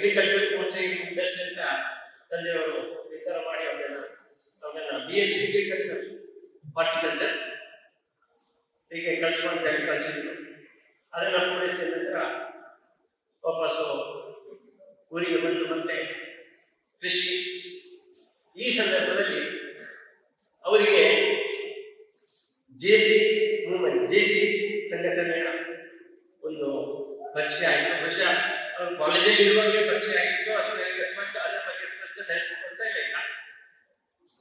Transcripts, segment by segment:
Agriculture course best ಅಂತ ತಂದೆಯವರು ನಿರ್ಧಾರ ಮಾಡಿ ಅವನ್ನ BSc ಅಗ್ರಿಕಲ್ಚರ್ ಹಾರ್ಟಿಕಲ್ಚರ್ ಹೀಗೆ ಕಲ್ಸ್ಕೊಂಡು ಕಲಿಸಿದ್ರು. ಅದನ್ನ ಪೂರೈಸಿದ ನಂತರ ವಾಪಸ್ಸು ಊರಿಗೆ ಬಂದು ಮತ್ತೆ ಕೃಷಿ. ಈ ಸಂದರ್ಭದಲ್ಲಿ ಅವರಿಗೆ ಜೆಸಿ ಮೂವ್ಮೆಂಟ್, ಜೆಸಿ ಸಂಘಟನೆಯ ಒಂದು ಪರಿಚಯ ಆಯಿತು. ಬಹುಶಃ ಅವರು ಕಾಲೇಜಲ್ಲಿ ಇರುವಾಗಲೇ ಪರಿಚಯ ಆಗಿತ್ತು. ಅದು ನನಗೆ ಅದರ ಬಗ್ಗೆ ಸ್ಪಷ್ಟ ಗೊತ್ತಾ ಇಲ್ಲ.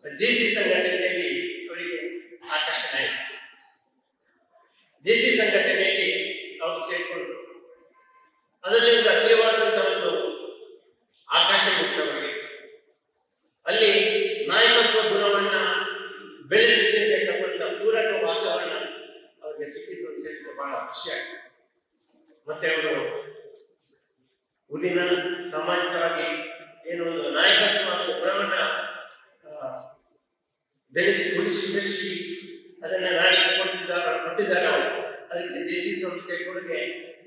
ಜೆಸಿ ಸಂಘಟನೆಯಲ್ಲಿ ಅವರಿಗೆ ಆಕರ್ಷಣೆ ಆಯಿತು. ಜೆಸಿ ಸಂಘಟನೆಯಲ್ಲಿ ಅವರು ಸೇರಿಕೊಂಡ್ರು. ಅದರಲ್ಲಿ ಒಂದು ಅತೀವಾದಂತಹ ಒಂದು ಆಕರ್ಷಣೆ ಇತ್ತು ಅವರಿಗೆ. ಅಲ್ಲಿ ನಾಯಕತ್ವ ಗುಣವನ್ನ ಬೆಳೆಸಿರ್ತಕ್ಕಂಥ ಪೂರಕ ವಾತಾವರಣ ಅವರಿಗೆ ಸಿಕ್ಕಿತು ಅಂತ ಹೇಳಿದ್ರೆ ಬಹಳ ಖುಷಿ ಆಗ್ತದೆ. ಮತ್ತೆ ಅವರು ಊರಿನ ಸಾಮಾಜಿಕವಾಗಿ ಏನು ಒಂದು ನಾಯಕತ್ವ ಗುಣವನ್ನ ಬೆಳೆಸಿ ಅದನ್ನ ನಾಡಿಗೆ ಕೊಟ್ಟಿದ್ದಾರೆ ಅವರು. ಅದಕ್ಕೆ ಜೆಸಿ ಸಂಸ್ಥೆ ಕೊಡುಗೆ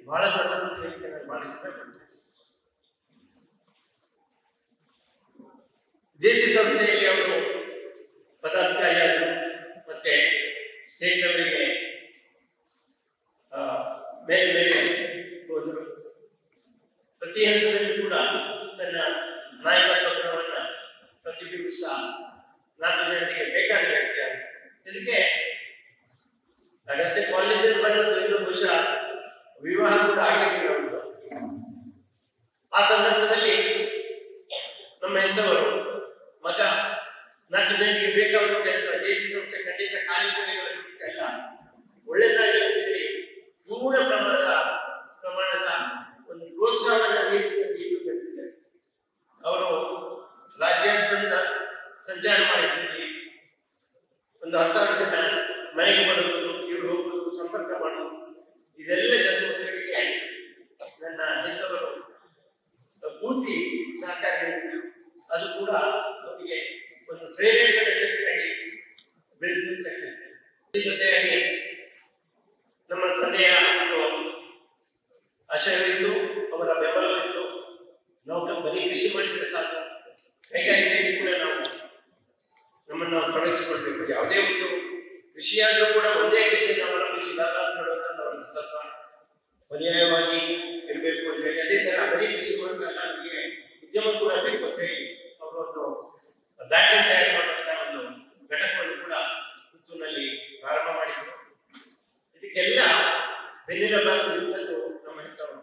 ಬಹಳ ದೊಡ್ಡದು ಅಂತ ಹೇಳಿ ನಾನು ಬಹಳ ಇಷ್ಟಪಡ್ತೇನೆ. ಜೆಸಿ ಸಂಸ್ಥೆಯಲ್ಲಿ ಅವರು ಪದಾಧಿಕಾರಿಯಾದರು. ಮತ್ತೆ ಸ್ಟೇಟ್ ಲೆವೆಲ್ಗೆ ಬೇರೆ ಬೇರೆ ಹೋದರು. ಪ್ರತಿ ಹಂತದಲ್ಲಿ ಕೂಡ ತನ್ನ ನಾಯಕತ್ವ ಗುಣವನ್ನ ಪ್ರತಿಬಿಂಬಿಸ 4 ಜನರಿಗೆ ಬೇಕಾದ ವ್ಯಕ್ತಿ ಆಗ. ಇದಕ್ಕೆ ಆಗಷ್ಟೇ ಕಾಲೇಜಲ್ಲಿ ಬಂದದ್ದು. ಇನ್ನು ಬಹುಶಃ ವಿವಾಹ ಕೂಡ ಆಗಿರಲಿಲ್ಲ ಅವರು. ಆ ಸಂದರ್ಭದಲ್ಲಿ ನಮ್ಮ ಎಂತವರು ಮಗ 4 ಜನರಿಗೆ ಬೇಕಾದ ಕೆಲಸ ಜೆಸಿ ಸಂಸ್ಥೆ ಖಂಡಿತ ಖಾಲಿ ಕೋಣೆಗಳನ್ನು ಅಲ್ಲ, ಒಳ್ಳೆದಾಗಿ ಅಂತೇಳಿ ಪೂರ್ಣ ಪ್ರಮಾಣದ ಒಂದು ಪ್ರೋತ್ಸಾಹವನ್ನು ನೀಡುತ್ತಿದೆ. ಅವರು ರಾಜ್ಯಾದ್ಯಂತ ಸಂಚಾರ ಮಾಡಿದ್ದಲ್ಲಿ ಒಂದು 10 ಜನ ಮನೆಗೆ ಬರುವುದು, ಇವರು ಹೋಗುವುದು, ಸಂಪರ್ಕ ಮಾಡುವುದು, ಇದೆಲ್ಲ ಚಟುವಟಿಕೆಗಳಿಗೆ ನನ್ನ ಹೆತ್ತವರು ಪೂರ್ತಿ ಸಹಕಾರ ನೀಡಿದರು. ಅದು ಕೂಡ ಅವರಿಗೆ ಒಂದು ಪ್ರೇರೇಪಣೆ ಶಕ್ತಿಯಾಗಿ ಬೆಳೆದಿರ್ತಕ್ಕಂಥ. ಜೊತೆಯಾಗಿ ನಮ್ಮ ತಂದೆಯ ಒಂದು ಆಶಯವಿತ್ತು, ಅವರ ಬೆಂಬಲವಿತ್ತು. ನಾವು ಬರೀ ಕೃಷಿ ಮಾಡಿದ್ರೆ ಸಾಕು, ಕೈಗಾರಿಕೆಯಲ್ಲಿ ಕೂಡ ನಮ್ಮನ್ನು ನಾವು ತೊಡಗಿಸಿಕೊಳ್ಬೇಕು. ಯಾವುದೇ ಒಂದು ಕೃಷಿಯಾದರೂ ಕೂಡ ಒಂದೇ ಕೃಷಿಯನ್ನು ಅವಲಂಬಿಸಿದಾಗ ಅಂತ ಹೇಳುವಂಥದ್ದು ಅವರ ತತ್ವ. ಪರ್ಯಾಯವಾಗಿ ಇರಬೇಕು ಅಂತ ಹೇಳಿ, ಅದೇ ತರ ಬರೀ ಕೃಷಿ ಮಾಡಿದಾಗ ನಮಗೆ ಉದ್ಯಮ ಕೂಡ ಬೇಕು ಅಂತ ಹೇಳಿ ಅವರೊಂದು ಬ್ಯಾಟರಿ ತಯಾರು ಮಾಡುವಂತಹ ಒಂದು ಘಟಕವನ್ನು ಕೂಡ ಪುತ್ತೂರಿನಲ್ಲಿ ಪ್ರಾರಂಭ ಮಾಡಿದ್ರು. ಇದಕ್ಕೆಲ್ಲ ಬೆನ್ನೆಲುಬಾಗಿ ನಿಂತದ್ದು ನಮ್ಮ ಹೆತ್ತವರು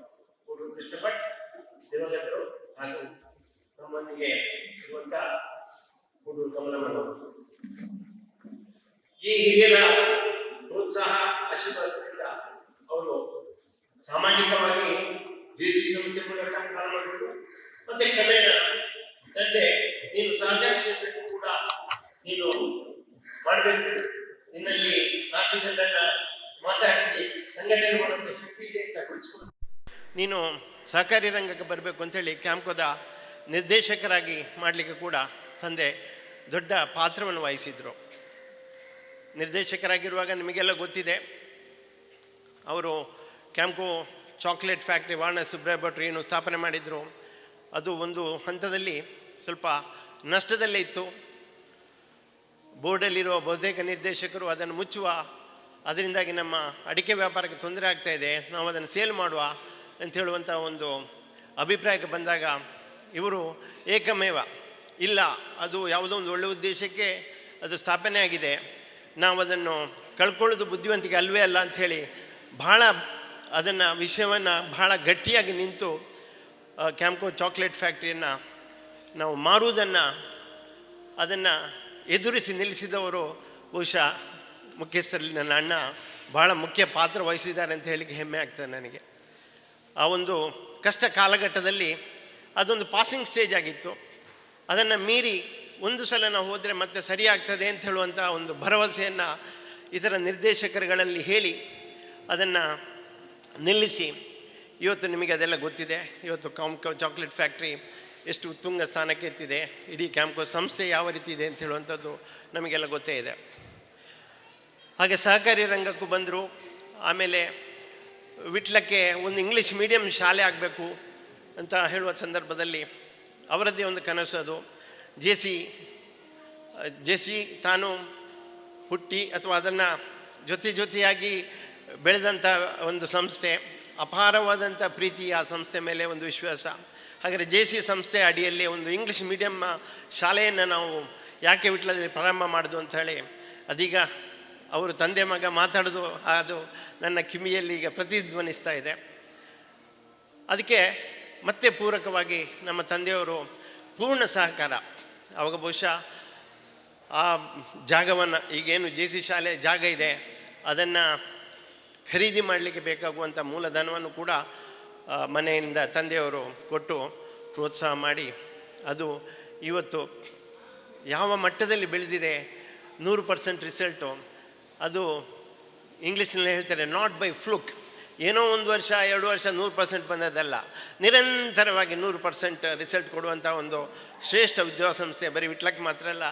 ಕೂಡೂರು ಕೃಷ್ಣ ಭಟ್ ದಿವಂಗತರು ಹಾಗೂ ನಮ್ಮೊಂದಿಗೆ ಇರುವಂತ ಕೂಡೂರು ಕಮಲಮ್ಮನವರು. ಈ ಹಿರಿಯರ ಪ್ರೋತ್ಸಾಹ ಆಶೀರ್ವಾದದಿಂದ ಅವರು ಸಾಮಾಜಿಕವಾಗಿ ಜೆಸಿ ಸಂಸ್ಥೆ ಮೂಲಕ ಪ್ರಾರಂಭ ಮಾಡಿದ್ರು. ಮತ್ತೆ ಕ್ರಮೇಣ ತಂದೆ ನೀನು ಸಹಕಾರ ಕ್ಷೇತ್ರಕ್ಕೂ ಕೂಡ ನೀನು ಮಾಡಬೇಕು, ನಿನ್ನಲ್ಲಿ 4 ಜನರನ್ನ ಮಾತಾಡಿಸಿ ಸಂಘಟನೆ ಮಾಡುವಂತ ಶಕ್ತಿ ಇದೆ ಅಂತ ಗೊಳಿಸ್ಕೊಂಡು ನೀನು ಸಹಕಾರಿ ರಂಗಕ್ಕೆ ಬರಬೇಕು ಅಂತೇಳಿ ಕ್ಯಾಂಪ್ಕೋದ ನಿರ್ದೇಶಕರಾಗಿ ಮಾಡಲಿಕ್ಕೆ ಕೂಡ ತಂದೆ ದೊಡ್ಡ ಪಾತ್ರವನ್ನು ವಹಿಸಿದ್ರು. ನಿರ್ದೇಶಕರಾಗಿರುವಾಗ ನಿಮಗೆಲ್ಲ ಗೊತ್ತಿದೆ, ಅವರು ಕ್ಯಾಂಪ್ಕೋ ಚಾಕ್ಲೇಟ್ ಫ್ಯಾಕ್ಟ್ರಿ ವಾರ್ಣ ಸುಬ್ರಾಯ ಭಟ್ರು ಏನು ಸ್ಥಾಪನೆ ಮಾಡಿದರು. ಅದು ಒಂದು ಹಂತದಲ್ಲಿ ಸ್ವಲ್ಪ ನಷ್ಟದಲ್ಲೇ ಇತ್ತು. ಬೋರ್ಡಲ್ಲಿರುವ ಬಹುತೇಕ ನಿರ್ದೇಶಕರು ಅದನ್ನು ಮುಚ್ಚುವ, ಅದರಿಂದಾಗಿ ನಮ್ಮ ಅಡಿಕೆ ವ್ಯಾಪಾರಕ್ಕೆ ತೊಂದರೆ ಆಗ್ತಾ ಇದೆ, ನಾವು ಅದನ್ನು ಸೇಲ್ ಮಾಡುವ ಅಂತ ಹೇಳುವಂಥ ಒಂದು ಅಭಿಪ್ರಾಯಕ್ಕೆ ಬಂದಾಗ ಇವರು ಏಕಮೇವ ಇಲ್ಲ, ಅದು ಯಾವುದೋ ಒಂದು ಒಳ್ಳೆಯ ಉದ್ದೇಶಕ್ಕೆ ಅದು ಸ್ಥಾಪನೆ ಆಗಿದೆ, ನಾವು ಅದನ್ನು ಕಳ್ಕೊಳ್ಳೋದು ಬುದ್ಧಿವಂತಿಕೆ ಅಲ್ವೇ ಅಲ್ಲ ಅಂಥೇಳಿ ಭಾಳ ಅದನ್ನು ವಿಷಯವನ್ನು ಭಾಳ ಗಟ್ಟಿಯಾಗಿ ನಿಂತು ಕ್ಯಾಂಪ್ಕೋ ಚಾಕ್ಲೇಟ್ ಫ್ಯಾಕ್ಟ್ರಿಯನ್ನು ನಾವು ಮಾರುವುದನ್ನು ಅದನ್ನು ಎದುರಿಸಿ ನಿಲ್ಲಿಸಿದವರು ಬಹುಶಃ ಮುಖ್ಯಸ್ಥರಲ್ಲಿ ನನ್ನ ಅಣ್ಣ ಭಾಳ ಮುಖ್ಯ ಪಾತ್ರ ವಹಿಸಿದ್ದಾರೆ ಅಂತ ಹೇಳಿಕ್ಕೆ ಹೆಮ್ಮೆ ಆಗ್ತದೆ ನನಗೆ. ಆ ಒಂದು ಕಷ್ಟ ಕಾಲಘಟ್ಟದಲ್ಲಿ ಅದೊಂದು ಪಾಸಿಂಗ್ ಸ್ಟೇಜ್ ಆಗಿತ್ತು. ಅದನ್ನು ಮೀರಿ ಒಂದು ಸಲ ನಾವು ಹೋದರೆ ಮತ್ತೆ ಸರಿಯಾಗ್ತದೆ ಅಂತ ಹೇಳುವಂಥ ಒಂದು ಭರವಸೆಯನ್ನು ಇತರ ನಿರ್ದೇಶಕರುಗಳಲ್ಲಿ ಹೇಳಿ ಅದನ್ನು ನಿಲ್ಲಿಸಿ ಇವತ್ತು ನಿಮಗೆ ಅದೆಲ್ಲ ಗೊತ್ತಿದೆ. ಇವತ್ತು ಕ್ಯಾಂಪ್ಕೋ ಚಾಕ್ಲೇಟ್ ಫ್ಯಾಕ್ಟ್ರಿ ಎಷ್ಟು ಉತ್ತುಂಗ ಸ್ಥಾನಕ್ಕೆ ಎತ್ತಿದೆ, ಇಡೀ ಕ್ಯಾಂಪ್ಕೋ ಸಂಸ್ಥೆ ಯಾವ ರೀತಿ ಇದೆ ಅಂತ ಹೇಳುವಂಥದ್ದು ನಮಗೆಲ್ಲ ಗೊತ್ತೇ ಇದೆ. ಹಾಗೆ ಸಹಕಾರಿ ರಂಗಕ್ಕೂ ಬಂದರು. ಆಮೇಲೆ ವಿಟ್ಲಕ್ಕೆ ಒಂದು ಇಂಗ್ಲೀಷ್ ಮೀಡಿಯಂ ಶಾಲೆ ಆಗಬೇಕು, ಅಂತ ಹೇಳುವ ಸಂದರ್ಭದಲ್ಲಿ ಅವರದ್ದೇ ಒಂದು ಕನಸು ಅದು. ಜೆಸಿ ತಾನು ಹುಟ್ಟಿ ಅಥವಾ ಅದನ್ನು ಜೊತೆಯಾಗಿ ಬೆಳೆದಂಥ ಒಂದು ಸಂಸ್ಥೆ, ಅಪಾರವಾದಂಥ ಪ್ರೀತಿ ಆ ಸಂಸ್ಥೆ ಮೇಲೆ, ಒಂದು ವಿಶ್ವಾಸ. ಹಾಗಾದರೆ ಜೆಸಿ ಸಂಸ್ಥೆ ಅಡಿಯಲ್ಲಿ ಒಂದು ಇಂಗ್ಲೀಷ್ ಮೀಡಿಯಮ್ ಶಾಲೆಯನ್ನು ನಾವು ಯಾಕೆ ವಿಟ್ಲದಲ್ಲಿ ಪ್ರಾರಂಭ ಮಾಡೋದು ಅಂಥೇಳಿ ಅದೀಗ ಅವರು ತಂದೆ ಮಗ ಮಾತಾಡೋದು ಅದು ನನ್ನ ಕಿವಿಯಲ್ಲಿ ಈಗ ಪ್ರತಿಧ್ವನಿಸ್ತಾ ಇದೆ. ಅದಕ್ಕೆ ಮತ್ತೆ ಪೂರಕವಾಗಿ ನಮ್ಮ ತಂದೆಯವರು ಪೂರ್ಣ ಸಹಕಾರ. ಆವಾಗ ಬಹುಶಃ ಆ ಜಾಗವನ್ನು, ಈಗೇನು ಜೆಸಿ ಶಾಲೆ ಜಾಗ ಇದೆ ಅದನ್ನು ಖರೀದಿ ಮಾಡಲಿಕ್ಕೆ ಬೇಕಾಗುವಂಥ ಮೂಲಧನವನ್ನು ಕೂಡ ಮನೆಯಿಂದ ತಂದೆಯವರು ಕೊಟ್ಟು ಪ್ರೋತ್ಸಾಹ ಮಾಡಿ ಅದು ಇವತ್ತು ಯಾವ ಮಟ್ಟದಲ್ಲಿ ಬೆಳೆದಿದೆ, 100% ರಿಸಲ್ಟು. ಅದು ಇಂಗ್ಲೀಷ್ನಲ್ಲಿ ಹೇಳ್ತಾರೆ ನಾಟ್ ಬೈ ಫ್ಲುಕ್, ಏನೋ 1 ವರ್ಷ 2 ವರ್ಷ 100% ಬಂದದ್ದಲ್ಲ, ನಿರಂತರವಾಗಿ 100% ರಿಸಲ್ಟ್ ಕೊಡುವಂಥ ಒಂದು ಶ್ರೇಷ್ಠ ವಿದ್ಯಾಸಂಸ್ಥೆ ಬರೀ ವಿಟ್ಲಕ್ಕೆ ಮಾತ್ರ ಅಲ್ಲ,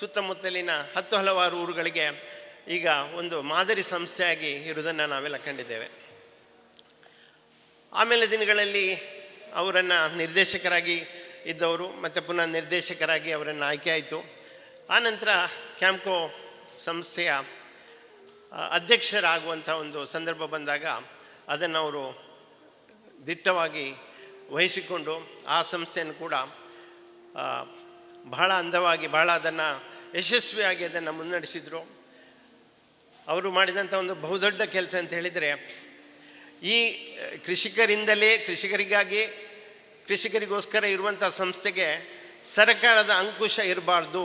ಸುತ್ತಮುತ್ತಲಿನ ಹಲವಾರು ಊರುಗಳಿಗೆ ಈಗ ಒಂದು ಮಾದರಿ ಸಂಸ್ಥೆಯಾಗಿ ಇರುವುದನ್ನು ನಾವೆಲ್ಲ ಕಂಡಿದ್ದೇವೆ. ಆಮೇಲೆ ದಿನಗಳಲ್ಲಿ ಅವರನ್ನು ನಿರ್ದೇಶಕರಾಗಿ ಇದ್ದವರು ಮತ್ತು ಪುನಃ ನಿರ್ದೇಶಕರಾಗಿ ಅವರನ್ನು ಆಯ್ಕೆ ಆಯಿತು. ಆನಂತರ ಕ್ಯಾಂಪ್ಕೋ ಸಂಸ್ಥೆಯ ಅಧ್ಯಕ್ಷರಾಗುವಂಥ ಒಂದು ಸಂದರ್ಭ ಬಂದಾಗ ಅದನ್ನು ಅವರು ದಿಟ್ಟವಾಗಿ ವಹಿಸಿಕೊಂಡು ಆ ಸಂಸ್ಥೆಯನ್ನು ಕೂಡ ಬಹಳ ಅಂದವಾಗಿ, ಬಹಳ ಅದನ್ನು ಯಶಸ್ವಿಯಾಗಿ ಅದನ್ನು ಮುನ್ನಡೆಸಿದರು. ಅವರು ಮಾಡಿದಂಥ ಒಂದು ಬಹುದೊಡ್ಡ ಕೆಲಸ ಅಂತ ಹೇಳಿದರೆ, ಈ ಕೃಷಿಕರಿಗೋಸ್ಕರ ಇರುವಂಥ ಸಂಸ್ಥೆಗೆ ಸರ್ಕಾರದ ಅಂಕುಶ ಇರಬಾರ್ದು.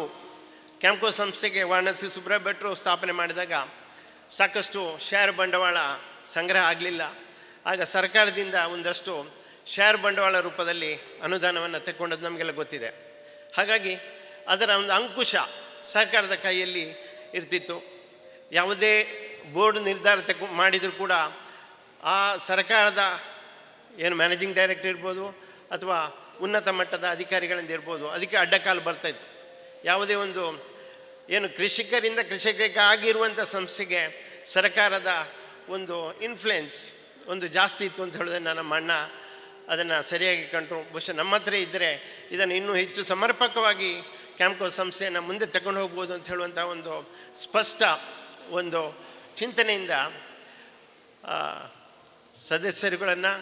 ಕ್ಯಾಂಪ್ಕೋ ಸಂಸ್ಥೆಗೆ ವಾರಣಾಸಿ ಸುಬ್ರಹ್ಮಣ್ಯ ಭಟ್ರು ಸ್ಥಾಪನೆ ಮಾಡಿದಾಗ ಸಾಕಷ್ಟು ಶೇರ್ ಬಂಡವಾಳ ಸಂಗ್ರಹ ಆಗಲಿಲ್ಲ. ಆಗ ಸರ್ಕಾರದಿಂದ ಒಂದಷ್ಟು ಶೇರ್ ಬಂಡವಾಳ ರೂಪದಲ್ಲಿ ಅನುದಾನವನ್ನು ತೆಕ್ಕೊಂಡದ್ದು ನಮಗೆಲ್ಲ ಗೊತ್ತಿದೆ. ಹಾಗಾಗಿ ಅದರ ಒಂದು ಅಂಕುಶ ಸರ್ಕಾರದ ಕೈಯಲ್ಲಿ ಇರ್ತಿತ್ತು. ಯಾವುದೇ ಬೋರ್ಡ್ ನಿರ್ಧಾರ ಮಾಡಿದರೂ ಕೂಡ ಆ ಸರ್ಕಾರದ ಏನು ಮ್ಯಾನೇಜಿಂಗ್ ಡೈರೆಕ್ಟರ್ ಇರ್ಬೋದು ಅಥವಾ ಉನ್ನತ ಮಟ್ಟದ ಅಧಿಕಾರಿಗಳಿಂದ ಇರ್ಬೋದು, ಅದಕ್ಕೆ ಅಡ್ಡಕಾಲು ಬರ್ತಾಯಿತ್ತು. ಯಾವುದೇ ಒಂದು ಏನು ಕೃಷಿಕರಿಗಾಗಿರುವಂಥ ಸಂಸ್ಥೆಗೆ ಸರ್ಕಾರದ ಒಂದು ಇನ್ಫ್ಲುಯೆನ್ಸ್ ಒಂದು ಜಾಸ್ತಿ ಇತ್ತು ಅಂತ ಹೇಳೋದನ್ನು ನಮ್ಮ ಅಣ್ಣ ಅದನ್ನು ಸರಿಯಾಗಿ ಕಂಡ್ರು. ಬಹುಶಃ ನಮ್ಮ ಹತ್ರ ಇದ್ದರೆ ಇದನ್ನು ಇನ್ನೂ ಹೆಚ್ಚು ಸಮರ್ಪಕವಾಗಿ ಕ್ಯಾಂಪ್ಕೋ ಸಂಸ್ಥೆಯನ್ನು ಮುಂದೆ ತಗೊಂಡು ಹೋಗ್ಬೋದು ಅಂತ ಹೇಳುವಂಥ ಒಂದು ಸ್ಪಷ್ಟ ಒಂದು ಚಿಂತನೆಯಿಂದ ಸದಸ್ಯರುಗಳನ್ನು,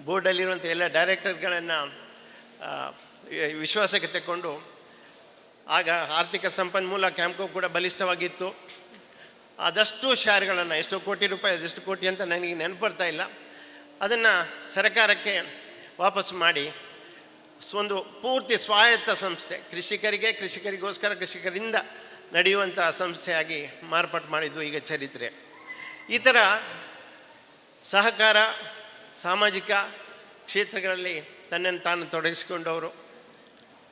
ಬೋರ್ಡಲ್ಲಿರುವಂಥ ಎಲ್ಲ ಡೈರೆಕ್ಟರ್ಗಳನ್ನು ವಿಶ್ವಾಸಕ್ಕೆ ತಗೊಂಡು, ಆಗ ಆರ್ಥಿಕ ಸಂಪನ್ಮೂಲ ಕ್ಯಾಂಪ್ಕೋ ಕೂಡ ಬಲಿಷ್ಠವಾಗಿತ್ತು. ಆದಷ್ಟು ಶೇರ್ಗಳನ್ನು, ಎಷ್ಟೋ ಕೋಟಿ ರೂಪಾಯಿ, ಅದೆಷ್ಟು ಕೋಟಿ ಅಂತ ನನಗೆ ನೆನಪು ಬರ್ತಾ ಇಲ್ಲ, ಅದನ್ನು ಸರ್ಕಾರಕ್ಕೆ ವಾಪಸ್ ಮಾಡಿ ಒಂದು ಪೂರ್ತಿ ಸ್ವಾಯತ್ತ ಸಂಸ್ಥೆ, ಕೃಷಿಕರಿಗೋಸ್ಕರ ಕೃಷಿಕರಿಂದ ನಡೆಯುವಂಥ ಸಂಸ್ಥೆಯಾಗಿ ಮಾರ್ಪಾಟು ಮಾಡಿದ್ದು ಈಗ ಚರಿತ್ರೆ. ಈ ಥರ ಸಹಕಾರ, ಸಾಮಾಜಿಕ ಕ್ಷೇತ್ರಗಳಲ್ಲಿ ತನ್ನನ್ನು ತಾನು ತೊಡಗಿಸಿಕೊಂಡವರು,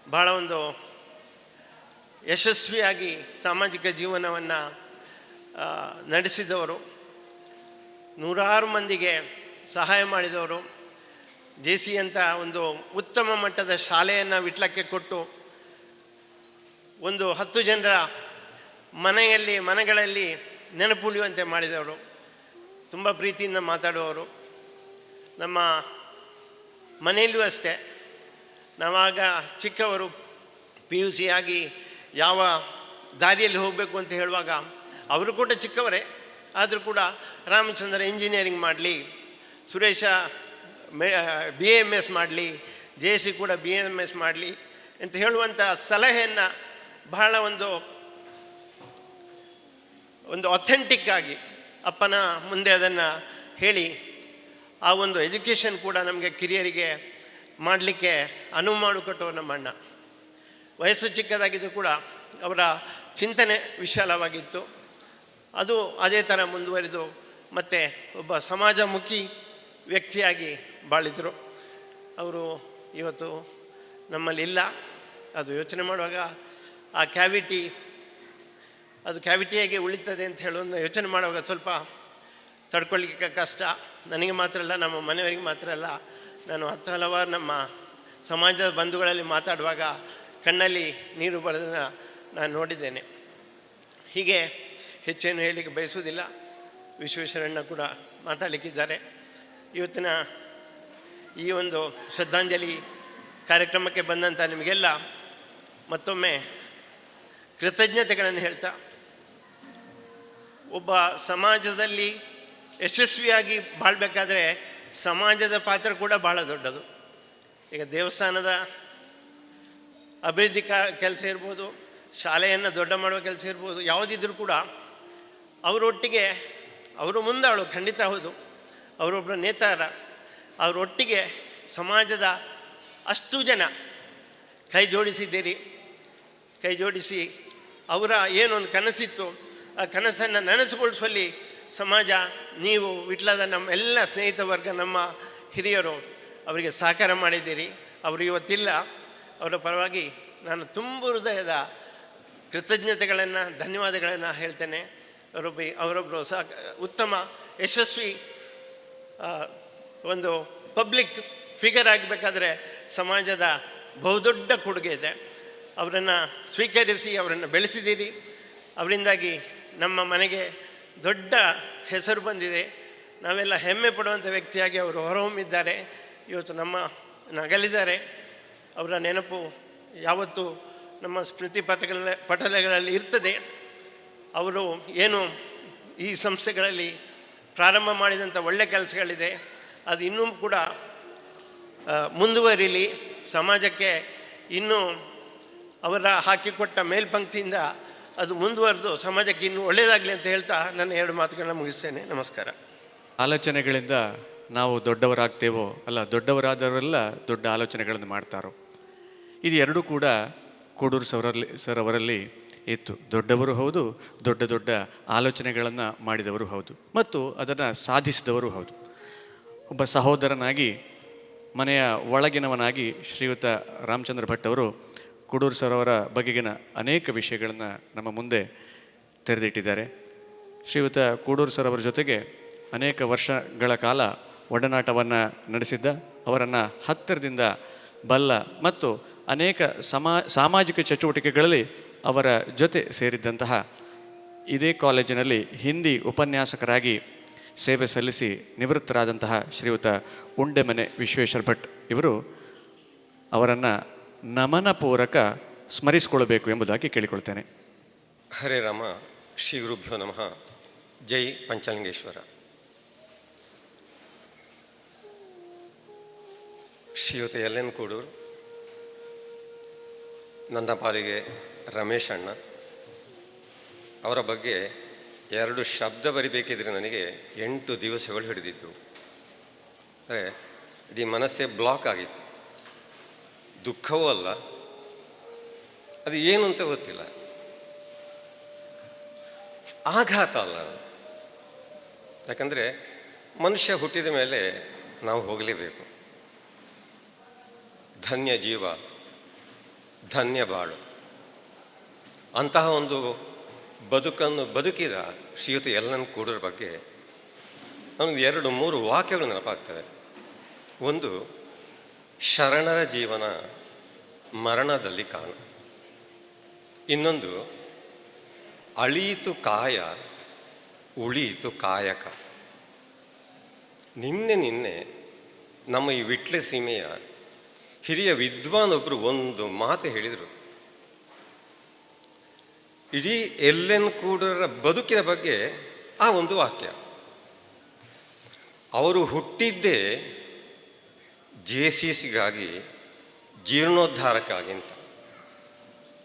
ಭಾಳ ಒಂದು ಯಶಸ್ವಿಯಾಗಿ ಸಾಮಾಜಿಕ ಜೀವನವನ್ನು ನಡೆಸಿದವರು, ನೂರಾರು ಮಂದಿಗೆ ಸಹಾಯ ಮಾಡಿದವರು, ಜೆಸಿ ಅಂತ ಒಂದು ಉತ್ತಮ ಮಟ್ಟದ ಶಾಲೆಯನ್ನು ವಿಟ್ಲಕ್ಕೆ ಕೊಟ್ಟು ಒಂದು 10 ಜನರ ಮನೆಗಳಲ್ಲಿ ನೆನಪುಳಿಯುವಂತೆ ಮಾಡಿದವರು, ತುಂಬ ಪ್ರೀತಿಯಿಂದ ಮಾತಾಡುವವರು. ನಮ್ಮ ಮನೆಯಲ್ಲೂ ಅಷ್ಟೇ, ನಾವಾಗ ಚಿಕ್ಕವರು PUC ಆಗಿ ಯಾವ ದಾರಿಯಲ್ಲಿ ಹೋಗಬೇಕು ಅಂತ ಹೇಳುವಾಗ ಅವರು ಕೂಡ ಚಿಕ್ಕವರೇ, ಆದರೂ ಕೂಡ ರಾಮಚಂದ್ರ ಇಂಜಿನಿಯರಿಂಗ್ ಮಾಡಲಿ, ಸುರೇಶ BAMS ಮಾಡಲಿ, ಜೆಸಿ ಕೂಡ BAMS ಮಾಡಲಿ ಅಂತ ಹೇಳುವಂಥ ಸಲಹೆಯನ್ನು ಬಹಳ ಒಂದು ಅಥೆಂಟಿಕ್ ಆಗಿ ಅಪ್ಪನ ಮುಂದೆ ಅದನ್ನು ಹೇಳಿ, ಆ ಒಂದು ಎಜುಕೇಷನ್ ಕೂಡ ನಮಗೆ ಕಿರಿಯರಿಗೆ ಮಾಡಲಿಕ್ಕೆ ಅನುವು ಮಾಡಿಕೊಟ್ಟವರು ನಮ್ಮ ಅಣ್ಣ. ವಯಸ್ಸು ಚಿಕ್ಕದಾಗಿದ್ದು ಕೂಡ ಅವರ ಚಿಂತನೆ ವಿಶಾಲವಾಗಿತ್ತು. ಅದು ಅದೇ ಥರ ಮುಂದುವರಿದು ಮತ್ತು ಒಬ್ಬ ಸಮಾಜಮುಖಿ ವ್ಯಕ್ತಿಯಾಗಿ ಬಾಳಿದರು. ಅವರು ಇವತ್ತು ನಮ್ಮಲ್ಲಿ ಇಲ್ಲ. ಅದು ಯೋಚನೆ ಮಾಡುವಾಗ ಆ ಕ್ಯಾವಿಟಿಯಾಗಿ ಉಳಿತದೆ ಅಂತ ಹೇಳೋದನ್ನ ಯೋಚನೆ ಮಾಡುವಾಗ ಸ್ವಲ್ಪ ತಡ್ಕೊಳ್ಳಿಕ್ಕೆ ಕಷ್ಟ. ನನಗೆ ಮಾತ್ರ ಅಲ್ಲ, ನಮ್ಮ ಮನೆಯವರಿಗೆ ಮಾತ್ರ ಅಲ್ಲ, ನಾನು ಹಲವಾರು ನಮ್ಮ ಸಮಾಜದ ಬಂಧುಗಳಲ್ಲಿ ಮಾತಾಡುವಾಗ ಕಣ್ಣಲ್ಲಿ ನೀರು ಬರೋದನ್ನು ನಾನು ನೋಡಿದ್ದೇನೆ. ಹೀಗೆ ಹೆಚ್ಚೇನು ಹೇಳಲಿಕ್ಕೆ ಬಯಸುವುದಿಲ್ಲ. ವಿಶ್ವೇಶ್ವರಣ್ಣ ಕೂಡ ಮಾತಾಡಲಿಕ್ಕಿದ್ದಾರೆ. ಇವತ್ತಿನ ಈ ಒಂದು ಶ್ರದ್ಧಾಂಜಲಿ ಕಾರ್ಯಕ್ರಮಕ್ಕೆ ಬಂದಂಥ ನಿಮಗೆಲ್ಲ ಮತ್ತೊಮ್ಮೆ ಕೃತಜ್ಞತೆಗಳನ್ನು ಹೇಳ್ತಾ, ಒಬ್ಬ ಸಮಾಜದಲ್ಲಿ ಯಶಸ್ವಿಯಾಗಿ ಬಾಳಬೇಕಾದ್ರೆ ಸಮಾಜದ ಪಾತ್ರ ಕೂಡ ಭಾಳ ದೊಡ್ಡದು. ಈಗ ದೇವಸ್ಥಾನದ ಅಭಿವೃದ್ಧಿ ಕೆಲಸ ಇರ್ಬೋದು, ಶಾಲೆಯನ್ನು ದೊಡ್ಡ ಮಾಡುವ ಕೆಲಸ ಇರ್ಬೋದು, ಯಾವುದಿದ್ರೂ ಕೂಡ ಅವರೊಟ್ಟಿಗೆ ಅವರು ಮುಂದಾಳು, ಖಂಡಿತ ಹೌದು, ಅವರೊಬ್ಬರ ನೇತಾರ. ಅವರೊಟ್ಟಿಗೆ ಸಮಾಜದ ಅಷ್ಟು ಜನ ಕೈ ಜೋಡಿಸಿದ್ದೀರಿ. ಕೈ ಜೋಡಿಸಿ ಅವರ ಏನೊಂದು ಕನಸಿತ್ತು ಆ ಕನಸನ್ನು ನನಸುಗೊಳಿಸುವಲ್ಲಿ ಸಮಾಜ, ನೀವು, ವಿಟ್ಲದ ನಮ್ಮ ಎಲ್ಲ ಸ್ನೇಹಿತ ವರ್ಗ, ನಮ್ಮ ಹಿರಿಯರು ಅವರಿಗೆ ಸಹಕಾರ ಮಾಡಿದ್ದೀರಿ. ಅವರು ಇವತ್ತಿಲ್ಲ. ಅವರ ಪರವಾಗಿ ನಾನು ತುಂಬ ಹೃದಯದ ಕೃತಜ್ಞತೆಗಳನ್ನು, ಧನ್ಯವಾದಗಳನ್ನು ಹೇಳ್ತೇನೆ. ಅವರೊಬ್ಬರು ಉತ್ತಮ ಯಶಸ್ವಿ ಒಂದು ಪಬ್ಲಿಕ್ ಫಿಗರ್ ಆಗಬೇಕಾದ್ರೆ ಸಮಾಜದ ಬಹುದೊಡ್ಡ ಕೊಡುಗೆ ಇದೆ. ಅವರನ್ನು ಸ್ವೀಕರಿಸಿ ಅವರನ್ನು ಬೆಳೆಸಿದ್ದೀರಿ. ಅವರಿಂದಾಗಿ ನಮ್ಮ ಮನೆಗೆ ದೊಡ್ಡ ಹೆಸರು ಬಂದಿದೆ. ನಾವೆಲ್ಲ ಹೆಮ್ಮೆ ಪಡುವಂಥ ವ್ಯಕ್ತಿಯಾಗಿ ಅವರು ಹೊರಹೊಮ್ಮಿದ್ದಾರೆ. ಇವತ್ತು ನಮ್ಮ ನಗಲಿದ್ದಾರೆ. ಅವರ ನೆನಪು ಯಾವತ್ತೂ ನಮ್ಮ ಸ್ಮೃತಿ ಪಟಲಗಳಲ್ಲಿ ಇರ್ತದೆ. ಅವರು ಏನು ಈ ಸಂಸ್ಥೆಗಳಲ್ಲಿ ಪ್ರಾರಂಭ ಮಾಡಿದಂಥ ಒಳ್ಳೆಯ ಕೆಲಸಗಳಿದೆ, ಅದು ಇನ್ನೂ ಕೂಡ ಮುಂದುವರಿಲಿ. ಸಮಾಜಕ್ಕೆ ಇನ್ನೂ ಅವರ ಹಾಕಿಕೊಟ್ಟ ಮೇಲ್ಪಂಕ್ತಿಯಿಂದ ಅದು ಮುಂದುವರೆದು ಸಮಾಜಕ್ಕೆ ಇನ್ನೂ ಒಳ್ಳೆಯದಾಗಲಿ ಅಂತ ಹೇಳ್ತಾ ನನ್ನ 2 ಮಾತುಗಳನ್ನ ಮುಗಿಸ್ತೇನೆ. ನಮಸ್ಕಾರ. ಆಲೋಚನೆಗಳಿಂದ ನಾವು ದೊಡ್ಡವರಾಗ್ತೇವೋ ಅಲ್ಲ, ದೊಡ್ಡವರಾದವರೆಲ್ಲ ದೊಡ್ಡ ಆಲೋಚನೆಗಳನ್ನು ಮಾಡ್ತಾರೋ, ಇದು ಎರಡೂ ಕೂಡ ಕೋಡೂರು ಸರ್ ಅವರಲ್ಲಿ ಇತ್ತು. ದೊಡ್ಡವರು ಹೌದು, ದೊಡ್ಡ ದೊಡ್ಡ ಆಲೋಚನೆಗಳನ್ನು ಮಾಡಿದವರು ಹೌದು, ಮತ್ತು ಅದನ್ನು ಸಾಧಿಸಿದವರು ಹೌದು. ಒಬ್ಬ ಸಹೋದರನಾಗಿ, ಮನೆಯ ಒಳಗಿನವನಾಗಿ ಶ್ರೀಯುತ ರಾಮಚಂದ್ರ ಭಟ್ ಅವರು ಕೋಡೂರು ಸರ್ ಅವರ ಬಗೆಗಿನ ಅನೇಕ ವಿಷಯಗಳನ್ನು ನಮ್ಮ ಮುಂದೆ ತೆರೆದಿಟ್ಟಿದ್ದಾರೆ. ಶ್ರೀಯುತ ಕೋಡೂರು ಸರ್ ಅವರ ಜೊತೆಗೆ ಅನೇಕ ವರ್ಷಗಳ ಕಾಲ ಒಡನಾಟವನ್ನು ನಡೆಸಿದ್ದ, ಅವರನ್ನು ಹತ್ತಿರದಿಂದ ಬಲ್ಲ ಮತ್ತು ಅನೇಕ ಸಾಮಾಜಿಕ ಚಟುವಟಿಕೆಗಳಲ್ಲಿ ಅವರ ಜೊತೆ ಸೇರಿದ್ದಂತಹ, ಇದೇ ಕಾಲೇಜಿನಲ್ಲಿ ಹಿಂದಿ ಉಪನ್ಯಾಸಕರಾಗಿ ಸೇವೆ ಸಲ್ಲಿಸಿ ನಿವೃತ್ತರಾದಂತಹ ಶ್ರೀಯುತ ಉಂಡೆಮನೆ ವಿಶ್ವೇಶ್ವರ ಭಟ್ ಇವರು ಅವರನ್ನು ನಮನಪೂರ್ವಕ ಸ್ಮರಿಸಿಕೊಳ್ಳಬೇಕು ಎಂಬುದಾಗಿ ಕೇಳಿಕೊಳ್ತೇನೆ. ಹರೇ ರಾಮ, ಶ್ರೀ ಗುರುಭ್ಯೋ ನಮಃ. ಜೈ ಪಂಚಲಿಂಗೇಶ್ವರ. ಶ್ರೀಯುತ LN ಕೋಡೂರು, ನನ್ನ ಪಾಲಿಗೆ ರಮೇಶ್ ಅಣ್ಣ, ಅವರ ಬಗ್ಗೆ 2 ಶಬ್ದ ಬರಿಬೇಕಿದ್ರೆ ನನಗೆ 8 ದಿವಸಗಳು ಹಿಡಿದಿದ್ದು. ಅಂದರೆ ಇಡೀ ಮನಸ್ಸೇ ಬ್ಲಾಕ್ ಆಗಿತ್ತು. ದುಃಖವೂ ಅಲ್ಲ, ಅದು ಏನು ಅಂತ ಗೊತ್ತಿಲ್ಲ, ಆಘಾತ ಅಲ್ಲ. ಯಾಕಂದರೆ ಮನುಷ್ಯ ಹುಟ್ಟಿದ ಮೇಲೆ ನಾವು ಹೋಗಲೇಬೇಕು. ಧನ್ಯ ಜೀವ, ಧನ್ಯ ಬಾಳು, ಅಂತಹ ಒಂದು ಬದುಕನ್ನು ಬದುಕಿದ ಶ್ರೀಯುತ LN ಕೋಡೂರು ಬಗ್ಗೆ ನನಗೆ 2-3 ವಾಕ್ಯಗಳು ನೆನಪಾಗ್ತವೆ. ಒಂದು, ಶರಣರ ಜೀವನ ಮರಣದಲ್ಲಿ ಕಾಣು. ಇನ್ನೊಂದು, ಅಳಿಯಿತು ಕಾಯ ಉಳಿಯಿತು ಕಾಯಕ. ನಿನ್ನೆ ನಮ್ಮ ಈ ವಿಟ್ಲೆ ಸೀಮೆಯ ಹಿರಿಯ ವಿದ್ವಾನೊಬ್ಬರು ಒಂದು ಮಾತು ಹೇಳಿದರು. ಇಡೀ LN ಕೋಡೂರರ ಬದುಕಿನ ಬಗ್ಗೆ ಆ ಒಂದು ವಾಕ್ಯ. ಅವರು ಹುಟ್ಟಿದ್ದೇ JCSಗಾಗಿ, ಜೀರ್ಣೋದ್ಧಾರಕ್ಕಾಗಿ ಅಂತ.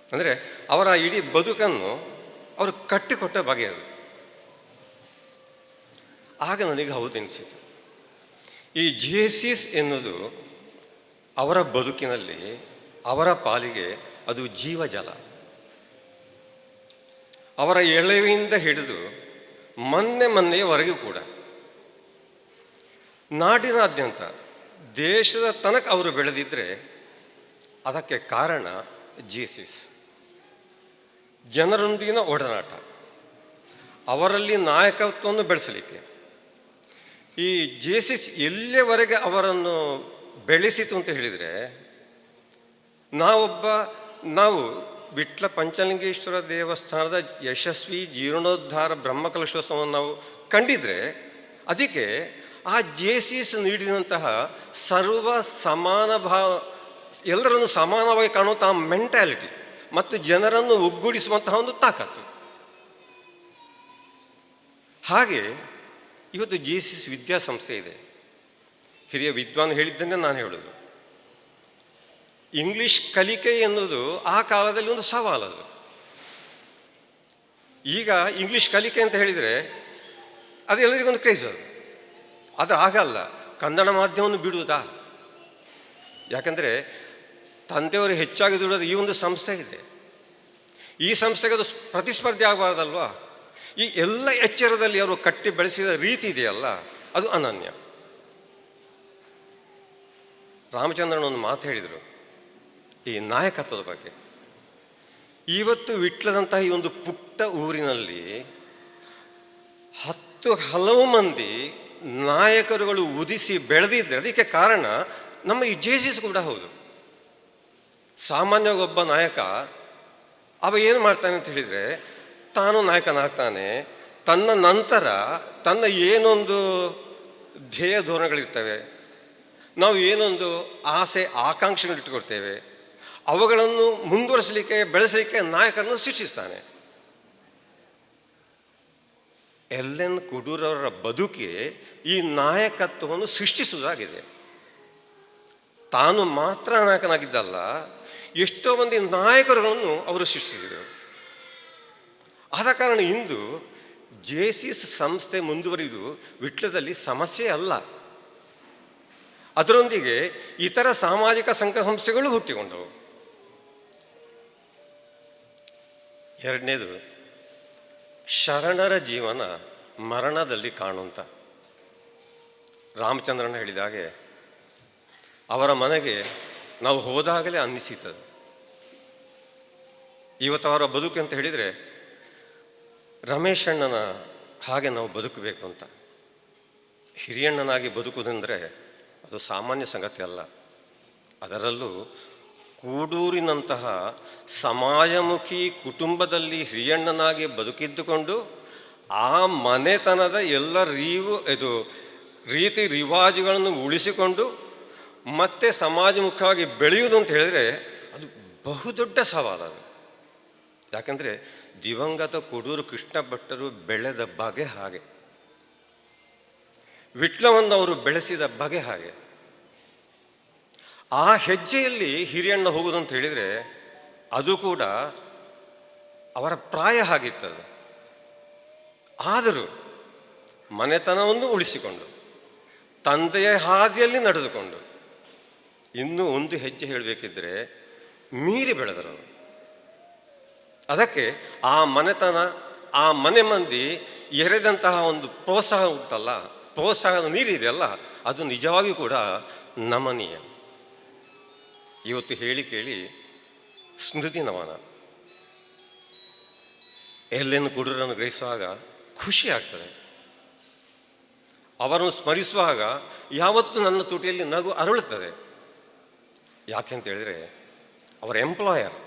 ಅಂದರೆ ಅವರ ಇಡೀ ಬದುಕನ್ನು ಅವರು ಕಟ್ಟಿಕೊಟ್ಟ ಬಗೆ ಅದು. ಆಗ ನನಗೆ ಹೌದೆನಿಸಿತು, ಈ JCS ಎನ್ನುವುದು ಅವರ ಬದುಕಿನಲ್ಲಿ ಅವರ ಪಾಲಿಗೆ ಅದು ಜೀವಜಲ. ಅವರ ಎಳೆಯಿಂದ ಹಿಡಿದು ಮೊನ್ನೆಯವರೆಗೂ ಕೂಡ ನಾಡಿನಾದ್ಯಂತ ದೇಶದ ತನಕ ಅವರು ಬೆಳೆದಿದ್ದರೆ ಅದಕ್ಕೆ ಕಾರಣ JCS. ಜನರೊಂದಿಗಿನ ಒಡನಾಟ, ಅವರಲ್ಲಿ ನಾಯಕತ್ವವನ್ನು ಬೆಳೆಸಲಿಕ್ಕೆ ಈ JCS ಎಲ್ಲಿಯವರೆಗೆ ಅವರನ್ನು ಬೆಳೆಸಿತು ಅಂತ ಹೇಳಿದರೆ, ನಾವು ವಿಟ್ಲ ಪಂಚಲಿಂಗೇಶ್ವರ ದೇವಸ್ಥಾನದ ಯಶಸ್ವಿ ಜೀರ್ಣೋದ್ಧಾರ ಬ್ರಹ್ಮಕಲಶೋತ್ಸವವನ್ನು ನಾವು ಕಂಡಿದ್ರೆ ಅದಕ್ಕೆ ಆ ಜೇಸಿಸ್ ನೀಡಿದಂತಹ ಸರ್ವ ಸಮಾನ ಎಲ್ಲರನ್ನು ಸಮಾನವಾಗಿ ಕಾಣುವಂತಹ ಮೆಂಟ್ಯಾಲಿಟಿ ಮತ್ತು ಜನರನ್ನು ಒಗ್ಗೂಡಿಸುವಂತಹ ಒಂದು ತಾಕತ್ತು. ಹಾಗೆ ಇವತ್ತು ಜೇಸಿಸ್ ವಿದ್ಯಾಸಂಸ್ಥೆ ಇದೆ. ಹಿರಿಯ ವಿದ್ವಾನ್ ಹೇಳಿದ್ದನ್ನೇ ನಾನು ಹೇಳೋದು, ಇಂಗ್ಲಿಷ್ ಕಲಿಕೆ ಎನ್ನುವುದು ಆ ಕಾಲದಲ್ಲಿ ಒಂದು ಸವಾಲದು. ಈಗ ಇಂಗ್ಲಿಷ್ ಕಲಿಕೆ ಅಂತ ಹೇಳಿದರೆ ಅದು ಎಲ್ಲರಿಗೊಂದು ಕ್ರೇಜ್ ಅದು. ಆದರೆ ಆಗಲ್ಲ, ಕನ್ನಡ ಮಾಧ್ಯಮವನ್ನು ಬಿಡುವುದಾ? ಯಾಕಂದರೆ ತಂದೆಯವರು ಹೆಚ್ಚಾಗಿ ದುಡಿಯೋದು ಈ ಒಂದು ಸಂಸ್ಥೆ ಇದೆ. ಈ ಸಂಸ್ಥೆಗೆ ಅದು ಪ್ರತಿಸ್ಪರ್ಧೆ ಆಗಬಾರ್ದಲ್ವಾ? ಈ ಎಲ್ಲ ಎಚ್ಚರದಲ್ಲಿ ಅವರು ಕಟ್ಟಿ ಬೆಳೆಸಿದ ರೀತಿ ಇದೆಯಲ್ಲ, ಅದು ಅನನ್ಯ. ರಾಮಚಂದ್ರನ್ ಒಂದು ಮಾತು ಹೇಳಿದರು ಈ ನಾಯಕತ್ವದ ಬಗ್ಗೆ. ಇವತ್ತು ವಿಟ್ಲದಂತಹ ಈ ಒಂದು ಪುಟ್ಟ ಊರಿನಲ್ಲಿ ಹಲವು ಮಂದಿ ನಾಯಕರುಗಳು ಉದಿಸಿ ಬೆಳೆದಿದ್ದರೆ ಅದಕ್ಕೆ ಕಾರಣ ನಮ್ಮ ಈ ಜೇಸಿಸ್ ಕೂಡ ಹೌದು. ಸಾಮಾನ್ಯವಾಗಿ ಒಬ್ಬ ನಾಯಕ ಅವ ಏನು ಮಾಡ್ತಾನೆ ಅಂತ ಹೇಳಿದರೆ, ತಾನು ನಾಯಕನಾಗ್ತಾನೆ, ತನ್ನ ನಂತರ ತನ್ನ ಏನೊಂದು ಧ್ಯೇಯ ಧೋರಣೆಗಳಿರ್ತವೆ, ನಾವು ಏನೊಂದು ಆಸೆ ಆಕಾಂಕ್ಷೆಗಳು ಇಟ್ಟುಕೊಳ್ತೇವೆ, ಅವುಗಳನ್ನು ಮುಂದುವರಿಸಲಿಕ್ಕೆ ಬೆಳೆಸಲಿಕ್ಕೆ ನಾಯಕರನ್ನು ಸೃಷ್ಟಿಸ್ತಾನೆ. ಎಲ್.ಎನ್. ಕುಡೂರವರ ಬದುಕಿ ಈ ನಾಯಕತ್ವವನ್ನು ಸೃಷ್ಟಿಸುವುದಾಗಿದೆ. ತಾನು ಮಾತ್ರ ನಾಯಕನಾಗಿದ್ದಲ್ಲ, ಎಷ್ಟೋ ಮಂದಿ ನಾಯಕರುಗಳನ್ನು ಅವರು ಸೃಷ್ಟಿಸಿದರು. ಆದ ಕಾರಣ ಇಂದು ಜೇಸಿಸ್ ಸಂಸ್ಥೆ ಮುಂದುವರಿದು ವಿಟ್ಲದಲ್ಲಿ ಸಮಸ್ಯೆ ಅಲ್ಲ, ಅದರೊಂದಿಗೆ ಇತರ ಸಾಮಾಜಿಕ ಸಂಘ ಸಂಸ್ಥೆಗಳು ಹುಟ್ಟಿಕೊಂಡವು. ಎರಡನೇದು, ಶರಣರ ಜೀವನ ಮರಣದಲ್ಲಿ ಕಾಣುವಂಥ. ರಾಮಚಂದ್ರನ ಹೇಳಿದ ಹಾಗೆ ಅವರ ಮನೆಗೆ ನಾವು ಹೋದಾಗಲೇ ಅನ್ನಿಸಿತದೆ. ಇವತ್ತು ಅವರ ಬದುಕು ಅಂತ ಹೇಳಿದರೆ ರಮೇಶಣ್ಣನ ಹಾಗೆ ನಾವು ಬದುಕಬೇಕು ಅಂತ. ಹಿರಿಯಣ್ಣನಾಗಿ ಬದುಕುವುದೆಂದರೆ ಅದು ಸಾಮಾನ್ಯ ಸಂಗತಿ ಅಲ್ಲ. ಅದರಲ್ಲೂ ಕೂಡೂರಿನಂತಹ ಸಮಾಜಮುಖಿ ಕುಟುಂಬದಲ್ಲಿ ಹಿರಿಯಣ್ಣನಾಗಿ ಬದುಕಿದ್ದುಕೊಂಡು ಆ ಮನೆತನದ ಎಲ್ಲ ರೀತಿ ರಿವಾಜುಗಳನ್ನು ಉಳಿಸಿಕೊಂಡು ಮತ್ತೆ ಸಮಾಜಮುಖವಾಗಿ ಬೆಳೆಯುವುದು ಅಂತ ಹೇಳಿದರೆ ಅದು ಬಹುದೊಡ್ಡ ಸವಾಲದು. ಯಾಕಂದರೆ ದಿವಂಗತ ಕೂಡೂರು ಕೃಷ್ಣ ಭಟ್ಟರು ಬೆಳೆದ ಬಗೆ ಹಾಗೆ, ವಿಟ್ಲವನ್ನು ಅವರು ಬೆಳೆಸಿದ ಬಗೆ ಹಾಗೆ. ಆ ಹೆಜ್ಜೆಯಲ್ಲಿ ಹಿರಿಯಣ್ಣ ಹೋಗುವುದು ಅಂತ ಹೇಳಿದರೆ ಅದು ಕೂಡ ಅವರ ಪ್ರಾಯ ಆಗಿತ್ತದು. ಆದರೂ ಮನೆತನವನ್ನು ಉಳಿಸಿಕೊಂಡು ತಂದೆಯ ಹಾದಿಯಲ್ಲಿ ನಡೆದುಕೊಂಡು ಇನ್ನೂ ಒಂದು ಹೆಜ್ಜೆ ಹೇಳಬೇಕಿದ್ರೆ ಮೀರಿ ಬೆಳೆದರು. ಅದಕ್ಕೆ ಆ ಮನೆತನ, ಆ ಮನೆ ಮಂದಿ ಎರೆದಂತಹ ಒಂದು ಪ್ರೋತ್ಸಾಹ ಉಂಟಲ್ಲ, ಪ್ರೋತ್ಸಾಹದ ನೀರಿದೆಯಲ್ಲ, ಅದು ನಿಜವಾಗಿಯೂ ಕೂಡ ನಮನೀಯ. ಇವತ್ತು ಹೇಳಿ ಕೇಳಿ ಸ್ಮೃತಿ ನಮನ. ಎಲ್.ಎನ್. ಕುಡೂರನ್ನು ಗ್ರಹಿಸುವಾಗ ಖುಷಿ ಆಗ್ತದೆ. ಅವರನ್ನು ಸ್ಮರಿಸುವಾಗ ಯಾವತ್ತೂ ನನ್ನ ತುಟಿಯಲ್ಲಿ ನಗು ಅರಳುತ್ತದೆ. ಯಾಕೆಂತ ಹೇಳಿದರೆ ಅವರ ಎಂಪ್ಲಾಯರ್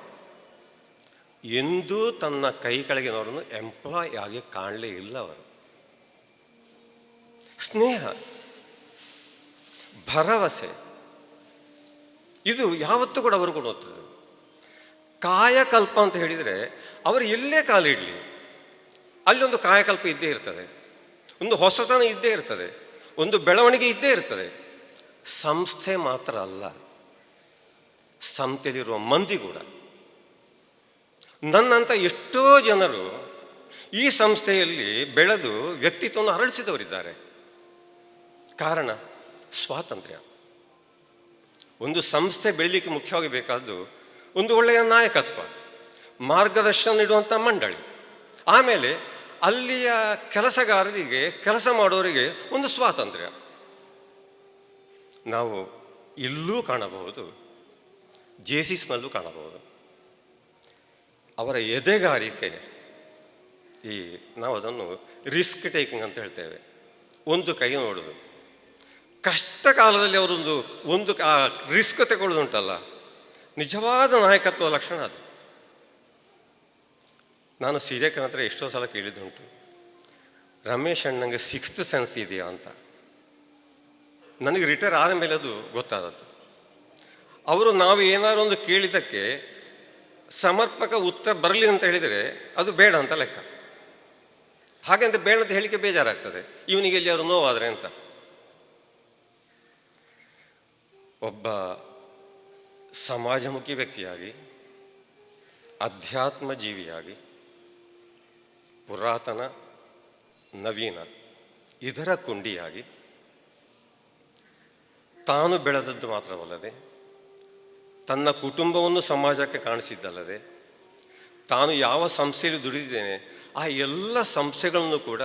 ಎಂದೂ ತನ್ನ ಕೈ ಕೆಳಗಿನವರನ್ನು ಎಂಪ್ಲಾಯ್ ಆಗಿ ಕಾಣಲೇ ಇಲ್ಲ. ಅವರು ಸ್ನೇಹ, ಭರವಸೆ, ಇದು ಯಾವತ್ತೂ ಕೂಡ ಅವರು ಕೊಡುತ್ತದೆ. ಕಾಯಕಲ್ಪ ಅಂತ ಹೇಳಿದರೆ ಅವರು ಎಲ್ಲೇ ಕಾಲಿಡಲಿ ಅಲ್ಲೊಂದು ಕಾಯಕಲ್ಪ ಇದ್ದೇ ಇರ್ತದೆ, ಒಂದು ಹೊಸತನ ಇದ್ದೇ ಇರ್ತದೆ, ಒಂದು ಬೆಳವಣಿಗೆ ಇದ್ದೇ ಇರ್ತದೆ. ಸಂಸ್ಥೆ ಮಾತ್ರ ಅಲ್ಲ, ಸಂಸ್ಥೆಯಲ್ಲಿರುವ ಮಂದಿ ಕೂಡ. ನನ್ನಂಥ ಎಷ್ಟೋ ಜನರು ಈ ಸಂಸ್ಥೆಯಲ್ಲಿ ಬೆಳೆದು ವ್ಯಕ್ತಿತ್ವವನ್ನು ಅರಳಿಸಿದವರಿದ್ದಾರೆ. ಕಾರಣ ಸ್ವಾತಂತ್ರ್ಯ. ಒಂದು ಸಂಸ್ಥೆ ಬೆಳೀಲಿಕ್ಕೆ ಮುಖ್ಯವಾಗಿ ಬೇಕಾದ್ದು ಒಂದು ಒಳ್ಳೆಯ ನಾಯಕತ್ವ, ಮಾರ್ಗದರ್ಶನ ನೀಡುವಂಥ ಮಂಡಳಿ, ಆಮೇಲೆ ಅಲ್ಲಿಯ ಕೆಲಸಗಾರರಿಗೆ, ಕೆಲಸ ಮಾಡೋರಿಗೆ ಒಂದು ಸ್ವಾತಂತ್ರ್ಯ. ನಾವು ಇಲ್ಲೂ ಕಾಣಬಹುದು, ಜೇಸಿಸ್ನಲ್ಲೂ ಕಾಣಬಹುದು. ಅವರ ಎದೆಗಾರಿಕೆ, ನಾವು ಅದನ್ನು ರಿಸ್ಕ್ ಟೇಕಿಂಗ್ ಅಂತ ಹೇಳ್ತೇವೆ. ಒಂದು ಕೈ ನೋಡೋದು, ಕಷ್ಟ ಕಾಲದಲ್ಲಿ ಅವರೊಂದು ರಿಸ್ಕ್ ತಗೊಳ್ಳೋದುಂಟಲ್ಲ, ನಿಜವಾದ ನಾಯಕತ್ವ ಲಕ್ಷಣ ಅದು. ನಾನು ಸಿರಿಯಕ್ಕನ ಹತ್ರ ಎಷ್ಟೋ ಸಲ ಕೇಳಿದ್ದುಂಟು, ರಮೇಶ್ ಅಣ್ಣಂಗೆ ಸಿಕ್ಸ್ತ್ ಸೆನ್ಸ್ ಇದೆಯಾ ಅಂತ. ನನಗೆ ರಿಟೈರ್ ಆದ ಮೇಲೆ ಅದು ಗೊತ್ತಾದದ್ದು. ಅವರು ನಾವು ಏನಾದ್ರು ಒಂದು ಕೇಳಿದ್ದಕ್ಕೆ ಸಮರ್ಪಕ ಉತ್ತರ ಬರಲಿ ಅಂತ ಹೇಳಿದರೆ ಅದು ಬೇಡ ಅಂತ ಲೆಕ್ಕ. ಹಾಗಂತ ಬೇಡ ಅಂತ ಹೇಳಿಕೆ ಬೇಜಾರಾಗ್ತದೆ, ಇವನಿಗೆ ಎಲ್ಲಿಯಾದ್ರು ನೋವಾದರೆ ಅಂತ. ಒಬ್ಬ ಸಮಾಜಮುಖಿ ವ್ಯಕ್ತಿಯಾಗಿ, ಅಧ್ಯಾತ್ಮ ಜೀವಿಯಾಗಿ, ಪುರಾತನ ನವೀನ ಇದರ ಕುಂಡಿಯಾಗಿ ತಾನು ಬೆಳೆದದ್ದು ಮಾತ್ರವಲ್ಲದೆ ತನ್ನ ಕುಟುಂಬವನ್ನು ಸಮಾಜಕ್ಕೆ ಕಾಣಿಸಿದ್ದಲ್ಲದೆ ತಾನು ಯಾವ ಸಂಸ್ಥೆಯಲ್ಲಿ ದುಡಿದಿದ್ದೇನೆ ಆ ಎಲ್ಲ ಸಂಸ್ಥೆಗಳನ್ನು ಕೂಡ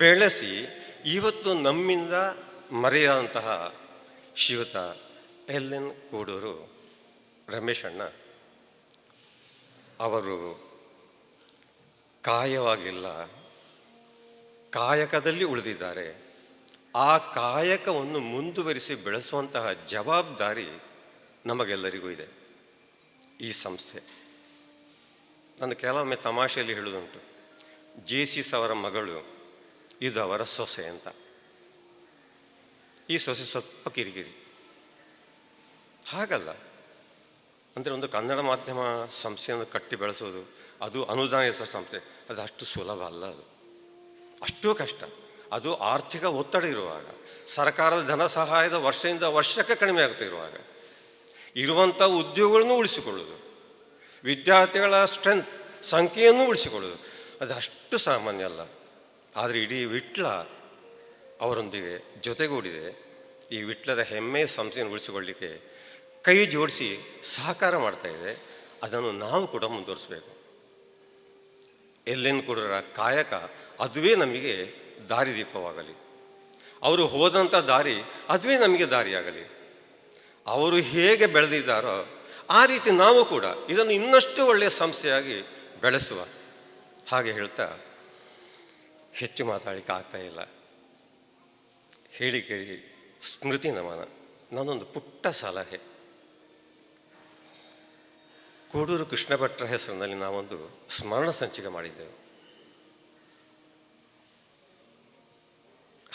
ಬೆಳೆಸಿ ಇವತ್ತು ನಮ್ಮಿಂದ ಮರೆಯಾದಂತಹ ಶ್ರೀಯುತ LN ಕೋಡೂರು ರಮೇಶಣ್ಣ ಅವರು ಕಾಯವಾಗಿಲ್ಲ, ಕಾಯಕದಲ್ಲಿ ಉಳಿದಿದ್ದಾರೆ. ಆ ಕಾಯಕವನ್ನು ಮುಂದುವರಿಸಿ ಬೆಳೆಸುವಂತಹ ಜವಾಬ್ದಾರಿ ನಮಗೆಲ್ಲರಿಗೂ ಇದೆ. ಈ ಸಂಸ್ಥೆ, ನಾನು ಕೆಲವೊಮ್ಮೆ ತಮಾಷೆಯಲ್ಲಿ ಹೇಳುವುದುಂಟು, JCS ಅವರ ಮಗಳು ಇದು ಅವರ ಸೊಸೆ ಅಂತ. ಈ ಸೊಸೆ ಸ್ವಲ್ಪ ಕಿರಿಕಿರಿ. ಹಾಗಲ್ಲ, ಅಂದರೆ ಒಂದು ಕನ್ನಡ ಮಾಧ್ಯಮ ಸಂಸ್ಥೆಯನ್ನು ಕಟ್ಟಿ ಬೆಳೆಸೋದು, ಅದು ಅನುದಾನಿತ ಸಂಸ್ಥೆ, ಅದು ಅಷ್ಟು ಸುಲಭ ಅಲ್ಲ. ಅದು ಅಷ್ಟೂ ಕಷ್ಟ. ಅದು ಆರ್ಥಿಕ ಒತ್ತಡ ಇರುವಾಗ, ಸರ್ಕಾರದ ಧನ ಸಹಾಯದ ವರ್ಷದಿಂದ ವರ್ಷಕ್ಕೆ ಕಡಿಮೆ ಆಗ್ತಾ ಇರುವಾಗ, ಇರುವಂಥ ಉದ್ಯೋಗಗಳನ್ನು ಉಳಿಸಿಕೊಳ್ಳೋದು, ವಿದ್ಯಾರ್ಥಿಗಳ ಸ್ಟ್ರೆಂತ್ ಸಂಖ್ಯೆಯನ್ನು ಉಳಿಸಿಕೊಳ್ಳೋದು, ಅದು ಅಷ್ಟು ಸಾಮಾನ್ಯ ಅಲ್ಲ. ಆದರೆ ಇಡೀ ವಿಟ್ಲ ಅವರೊಂದಿಗೆ ಜೊತೆಗೂಡಿದೆ. ಈ ವಿಟ್ಲದ ಹೆಮ್ಮೆಯ ಸಂಸ್ಥೆಯನ್ನು ಉಳಿಸಿಕೊಳ್ಳಲಿಕ್ಕೆ ಕೈ ಜೋಡಿಸಿ ಸಹಕಾರ ಮಾಡ್ತಾ ಇದೆ. ಅದನ್ನು ನಾವು ಕೂಡ ಮುಂದುವರಿಸಬೇಕು. LN ಕೋಡೂರ ಕಾಯಕ ಅದುವೇ ನಮಗೆ ದಾರಿದೀಪವಾಗಲಿ. ಅವರು ಹೋದಂಥ ದಾರಿ ಅದುವೇ ನಮಗೆ ದಾರಿಯಾಗಲಿ. ಅವರು ಹೇಗೆ ಬೆಳೆದಿದ್ದಾರೋ ಆ ರೀತಿ ನಾವು ಕೂಡ ಇದನ್ನು ಇನ್ನಷ್ಟು ಒಳ್ಳೆಯ ಸಂಸ್ಥೆಯಾಗಿ ಬೆಳೆಸುವ ಹಾಗೆ ಹೇಳ್ತಾ ಹೆಚ್ಚು ಮಾತಾಡಲಿಕ್ಕೆ ಆಗ್ತಾ ಇಲ್ಲ. ಹೇಳಿ ಕೇಳಿ ಸ್ಮೃತಿ ನಮನ. ನಾನೊಂದು ಪುಟ್ಟ ಸಲಹೆ. ಕೋಡೂರು ಕೃಷ್ಣ ಭಟ್ರ ಹೆಸರಿನಲ್ಲಿ ನಾವೊಂದು ಸ್ಮರಣ ಸಂಚಿಕೆ ಮಾಡಿದ್ದೆವು.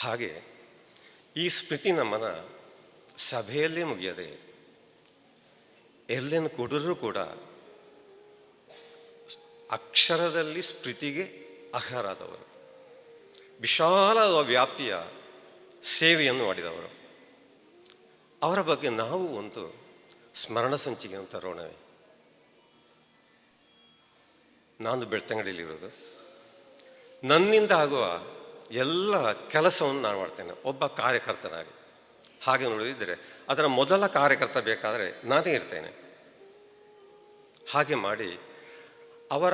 ಹಾಗೆ ಈ ಸ್ಮೃತಿ ನಮನ ಸಭೆಯಲ್ಲೇ ಮುಗಿಯದೆ LN ಕೋಡೂರು ಕೂಡ ಅಕ್ಷರದಲ್ಲಿ ಸ್ಮೃತಿಗೆ ಅರ್ಹರಾದವರು, ವಿಶಾಲ ವ್ಯಾಪ್ತಿಯ ಸೇವೆಯನ್ನು ಮಾಡಿದವರು. ಅವರ ಬಗ್ಗೆ ನಾವು ಒಂದು ಸ್ಮರಣ ಸಂಚಿಕೆಯನ್ನು ತರೋಣವೇ. ನಾನು ಬೆಳ್ತಂಗಡಿಯಲ್ಲಿರೋದು. ನನ್ನಿಂದ ಆಗುವ ಎಲ್ಲ ಕೆಲಸವನ್ನು ನಾನು ಮಾಡ್ತೇನೆ ಒಬ್ಬ ಕಾರ್ಯಕರ್ತನಾಗಿ. ಹಾಗೆ ನೋಡಿದರೆ ಅದರ ಮೊದಲ ಕಾರ್ಯಕರ್ತ ಬೇಕಾದರೆ ನಾನೇ ಇರ್ತೇನೆ. ಹಾಗೆ ಮಾಡಿ ಅವರ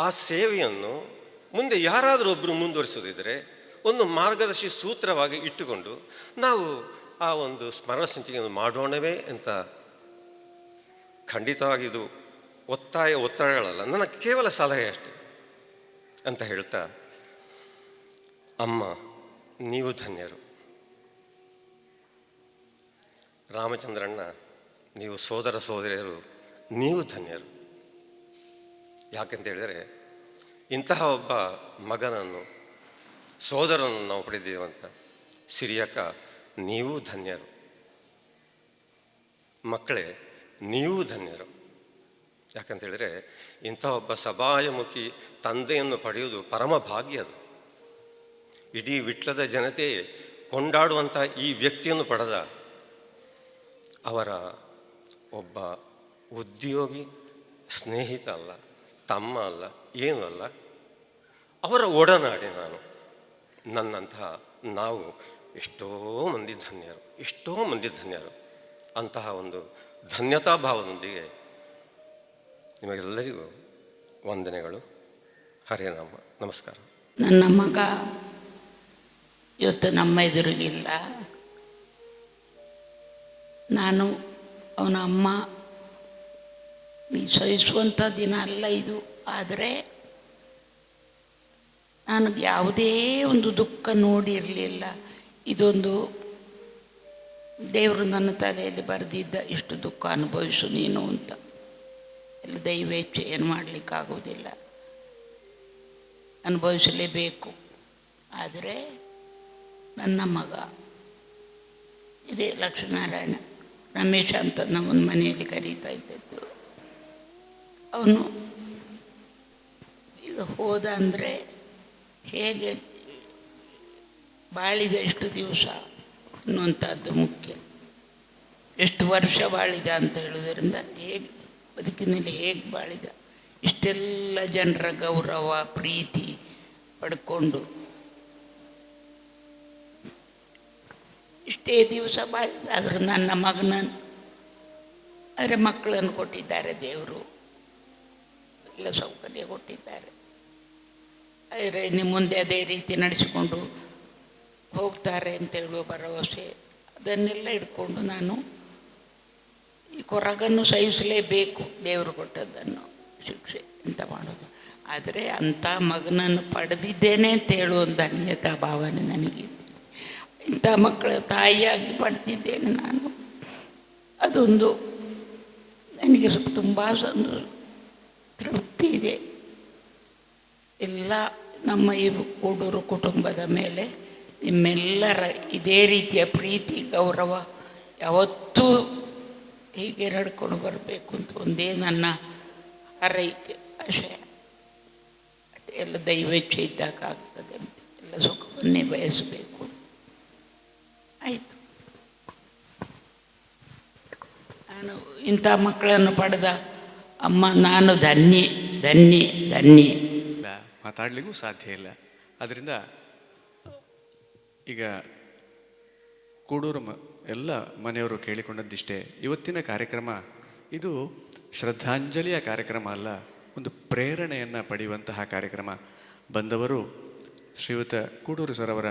ಆ ಸೇವೆಯನ್ನು ಮುಂದೆ ಯಾರಾದರೂ ಒಬ್ಬರು ಮುಂದುವರಿಸೋದಿದ್ದರೆ ಒಂದು ಮಾರ್ಗದರ್ಶಿ ಸೂತ್ರವಾಗಿ ಇಟ್ಟುಕೊಂಡು ನಾವು ಆ ಒಂದು ಸ್ಮರಣ ಸಂಚಿಕೆಯನ್ನು ಮಾಡೋಣವೇ ಅಂತ. ಖಂಡಿತವಾಗಿ ಇದು ಒತ್ತಡಗಳಲ್ಲ, ನನ್ನ ಕೇವಲ ಸಲಹೆ ಅಷ್ಟೆ ಅಂತ ಹೇಳ್ತಾ, ಅಮ್ಮ ನೀವು ಧನ್ಯರು, ರಾಮಚಂದ್ರಣ್ಣ ನೀವು ಸೋದರ ಸೋದರಿಯರು ನೀವು ಧನ್ಯರು. ಯಾಕೆಂತ ಹೇಳಿದರೆ ಇಂತಹ ಒಬ್ಬ ಮಗನನ್ನು ಸೋದರನನ್ನು ನಾವು ಪಡೆದಿದ್ದೇವಂತ. ಸಿರಿಯಕ್ಕ ನೀವು ಧನ್ಯರು. ಮಕ್ಕಳೇ ನೀವು ಧನ್ಯರು. ಯಾಕಂತ ಹೇಳಿದರೆ ಇಂಥ ಒಬ್ಬ ಸಭಾಯಮುಖಿ ತಂದೆಯನ್ನು ಪಡೆಯುವುದು ಪರಮ ಭಾಗ್ಯ. ಅದು ಇಡೀ ವಿಟ್ಲದ ಜನತೆ ಕೊಂಡಾಡುವಂಥ ಈ ವ್ಯಕ್ತಿಯನ್ನು ಪಡೆದ ಅವರ ಒಬ್ಬ ಉದ್ಯೋಗಿ, ಸ್ನೇಹಿತ ಅಲ್ಲ, ತಮ್ಮ ಅಲ್ಲ, ಏನೂ ಅಲ್ಲ, ಅವರ ಒಡನಾಡಿ ನಾನು. ನನ್ನಂತಹ ನಾವು ಎಷ್ಟೋ ಮಂದಿ ಧನ್ಯರು. ಅಂತಹ ಒಂದು ಧನ್ಯತಾ ಭಾವದೊಂದಿಗೆ ನಿಮಗೆಲ್ಲರಿಗೂ ವಂದನೆಗಳು. ಹರೇ ರಾಮ. ನಮಸ್ಕಾರ. ನನ್ನ ಮಗ ಇವತ್ತು ನಮ್ಮ ಎದುರಿಗಿಲ್ಲ. ನಾನು ಅವನ ಅಮ್ಮ. ನೀ ಸಹಿಸುವಂಥ ದಿನ ಅಲ್ಲ ಇದು. ಆದರೆ ನನಗೆ ಯಾವುದೇ ಒಂದು ದುಃಖ ನೋಡಿರಲಿಲ್ಲ. ಇದೊಂದು ದೇವರು ನನ್ನ ತಲೆಯಲ್ಲಿ ಬರೆದಿದ್ದ, ಇಷ್ಟು ದುಃಖ ಅನುಭವಿಸು ನೀನು ಅಂತ. ಎಲ್ಲ ದೈವೇಚ್ಛೆ, ಏನು ಮಾಡಲಿಕ್ಕಾಗೋದಿಲ್ಲ, ಅನುಭವಿಸಲೇಬೇಕು. ಆದರೆ ನನ್ನ ಮಗ ಇದೇ ಲಕ್ಷ್ಮೀನಾರಾಯಣ ರಮೇಶ ಅಂತ ನಮ್ಮನ್ನು ಮನೆಯಲ್ಲಿ ಕರೀತಾ ಇದ್ದದ್ದು. ಅವನು ಈಗ ಹೋದ ಅಂದರೆ ಹೇಗೆ ಬಾಳಿದ ಎಷ್ಟು ದಿವಸ ಅನ್ನುವಂಥದ್ದು ಮುಖ್ಯ. ಎಷ್ಟು ವರ್ಷ ಬಾಳಿದ ಅಂತ ಹೇಳೋದ್ರಿಂದ ಹೇಗೆ ಬದುಕಿನಲ್ಲಿ ಹೇಗೆ ಬಾಳಿದ, ಇಷ್ಟೆಲ್ಲ ಜನರ ಗೌರವ ಪ್ರೀತಿ ಪಡ್ಕೊಂಡು ಇಷ್ಟೇ ದಿವಸ ಬಾಳಿದ. ಆದರೂ ನನ್ನ ಮಗನನ್ನು ಆದರೆ ಮಕ್ಕಳನ್ನು ಕೊಟ್ಟಿದ್ದಾರೆ ದೇವರು, ಎಲ್ಲ ಸೌಕರ್ಯ ಕೊಟ್ಟಿದ್ದಾರೆ. ಆದರೆ ಇನ್ನು ಮುಂದೆ ಅದೇ ರೀತಿ ನಡೆಸಿಕೊಂಡು ಹೋಗ್ತಾರೆ ಅಂತ ಹೇಳುವ ಭರವಸೆ, ಅದನ್ನೆಲ್ಲ ಇಟ್ಕೊಂಡು ನಾನು ಈ ಕೊರಗನ್ನು ಸಹಿಸಲೇಬೇಕು, ದೇವರು ಕೊಟ್ಟದ್ದನ್ನು ಶಿಕ್ಷೆ ಎಂತ ಮಾಡೋದು. ಆದರೆ ಅಂಥ ಮಗನನ್ನು ಪಡೆದಿದ್ದೇನೆ ಅಂತ ಹೇಳುವ ಧನ್ಯತಾ ಭಾವನೆ ನನಗಿದೆ. ಇಂಥ ಮಕ್ಕಳ ತಾಯಿಯಾಗಿ ಪಡ್ತಿದ್ದೇನೆ ನಾನು, ಅದೊಂದು ನನಗೆ ತುಂಬ ತೃಪ್ತಿ ಇದೆ. ಎಲ್ಲ ನಮ್ಮ ಈ ಕೂಡೂರು ಕುಟುಂಬದ ಮೇಲೆ ನಿಮ್ಮೆಲ್ಲರ ಇದೇ ರೀತಿಯ ಪ್ರೀತಿ ಗೌರವ ಯಾವತ್ತೂ ಹೀಗೆ ನಡ್ಕೊಂಡು ಬರಬೇಕು ಅಂತ ಒಂದೇ ನನ್ನ ಹಾರೈಕೆ ಆಶಯ. ಎಲ್ಲ ದೈವೇಚ್ಛೆ ಇದ್ದಾಗ ಆಗ್ತದೆ, ಎಲ್ಲ ಸುಖವನ್ನೇ ಬಯಸಬೇಕು. ಆಯಿತು, ನಾನು ಇಂಥ ಮಕ್ಕಳನ್ನು ಪಡೆದ ಅಮ್ಮ, ನಾನು ಧನ್ಯೆ ಧನ್ಯೆ ಧನ್ಯೆ. ಮಾತಾಡಲಿಕ್ಕೂ ಸಾಧ್ಯ ಇಲ್ಲ. ಆದ್ದರಿಂದ ಈಗ ಕೂಡೂರು ಎಲ್ಲ ಮನೆಯವರು ಕೇಳಿಕೊಂಡದ್ದಿಷ್ಟೇ, ಇವತ್ತಿನ ಕಾರ್ಯಕ್ರಮ ಇದು ಶ್ರದ್ಧಾಂಜಲಿಯ ಕಾರ್ಯಕ್ರಮ ಅಲ್ಲ, ಒಂದು ಪ್ರೇರಣೆಯನ್ನು ಪಡೆಯುವಂತಹ ಕಾರ್ಯಕ್ರಮ. ಬಂದವರು ಶ್ರೀಯುತ ಕೂಡೂರು ಸರ್ ಅವರ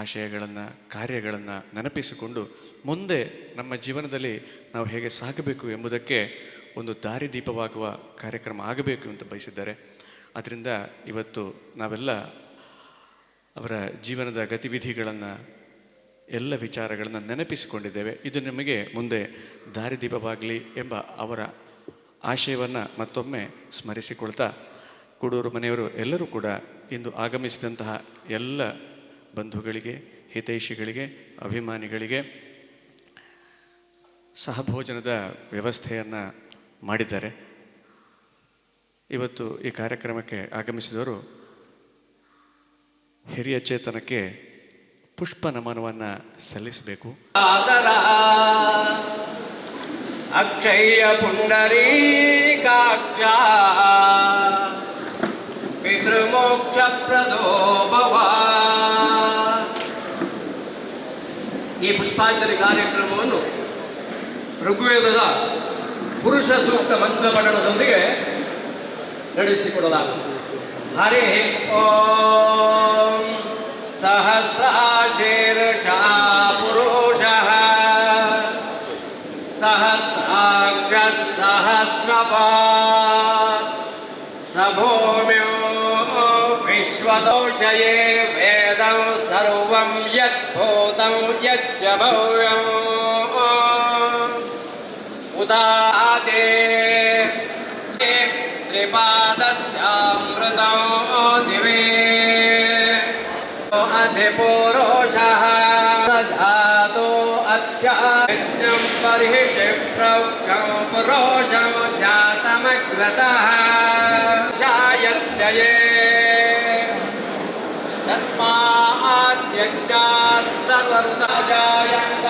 ಆಶಯಗಳನ್ನು ಕಾರ್ಯಗಳನ್ನು ನೆನಪಿಸಿಕೊಂಡು ಮುಂದೆ ನಮ್ಮ ಜೀವನದಲ್ಲಿ ನಾವು ಹೇಗೆ ಸಾಗಬೇಕು ಎಂಬುದಕ್ಕೆ ಒಂದು ದಾರಿದೀಪವಾಗುವ ಕಾರ್ಯಕ್ರಮ ಆಗಬೇಕು ಅಂತ ಬಯಸಿದ್ದಾರೆ. ಆದ್ದರಿಂದ ಇವತ್ತು ನಾವೆಲ್ಲ ಅವರ ಜೀವನದ ಗತಿವಿಧಿಗಳನ್ನು ಎಲ್ಲ ವಿಚಾರಗಳನ್ನು ನೆನಪಿಸಿಕೊಂಡಿದ್ದೇವೆ. ಇದು ನಮಗೆ ಮುಂದೆ ದಾರಿದೀಪವಾಗಲಿ ಎಂಬ ಅವರ ಆಶಯವನ್ನು ಮತ್ತೊಮ್ಮೆ ಸ್ಮರಿಸಿಕೊಳ್ತಾ, ಕೂಡೂರು ಮನೆಯವರು ಎಲ್ಲರೂ ಕೂಡ ಇಂದು ಆಗಮಿಸಿದಂತಹ ಎಲ್ಲ ಬಂಧುಗಳಿಗೆ, ಹಿತೈಷಿಗಳಿಗೆ, ಅಭಿಮಾನಿಗಳಿಗೆ ಸಹಭೋಜನದ ವ್ಯವಸ್ಥೆಯನ್ನು ಮಾಡಿದ್ದಾರೆ. ಇವತ್ತು ಈ ಕಾರ್ಯಕ್ರಮಕ್ಕೆ ಆಗಮಿಸಿದವರು ಹಿರಿಯ ಚೇತನಕ್ಕೆ ಪುಷ್ಪ ನಮನವನ್ನು ಸಲ್ಲಿಸಬೇಕು. ಅಕ್ಷಯ ಪುಂಡರೀಕಾಕ್ಷ ಪಿತೃಮೋಕ್ಷ ಪ್ರದೋ ಭವ. ಈ ಪುಷ್ಪಾಂಜಲಿ ಕಾರ್ಯಕ್ರಮವನ್ನು ಋಗ್ವೇದದ ಪುರುಷ ಸೂಕ್ತ ಮಂತ್ರ ಪಠಣದೊಂದಿಗೆ ನಡೆಸಿಕೊಡಲಾಗುತ್ತದೆ. ಹರಿ ಓಂ ಸಹಸ್ರಾಶೀರ್ಷಾ ಪುರುಷಃ ಸಹಸ್ರಾಕ್ಷ ಸಹಸ್ರಪಾತ್ ಸಭೂಮ್ಯೋ ವಿಶ್ವದೋಷಯೇ ವೇದಂ ಸರ್ವಂ ಯದ್ಭೂತಂ ಯಚ್ಚ ಭವ್ಯಂ ಉದಾದೇ ತ್ರಿಪಾದಸ್ಯಾಮೃತಂ ದಿವೇ ಅಧಿಪುರುಷಃ ಧಾತು ಅಧ್ಯಾತ್ಮಂ ಪರಿಹಿಷಿ ಪ್ರೌಢಂ ಪುರುಷಂ ಜಾತಮಗ್ರತಃ ಶಾಯತ್ಯಯೇ ತಸ್ಮಾತ್ ಯಜ್ಞಾತ್ ಸರ್ವಋತಜಾಯಂತ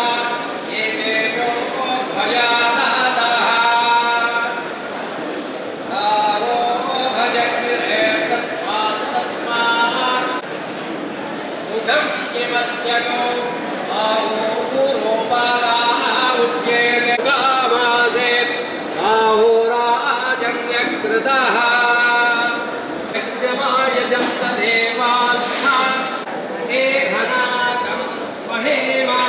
ಏವೇಯೋ ಭಯಾದಾತಃ ಕಾರೋ ಭಜಗ್ರೆ ತಸ್ಮಾತ್ ಮುಖಂ ಕಿಮಸ್ಯ ಗೋ ಆಹೂರೋಪಾದಾ ಉಚ್ಯೇತೆ ಕಾಮಾಸೇತ್ ಆಹೂರಾಜನ್ಯಕೃತಃ ಯಜ್ಞಮಾಯಜಂ ತದೇವಾಸ್ಥ ಏಹನಾಕಂ ಮಹೇಮಾ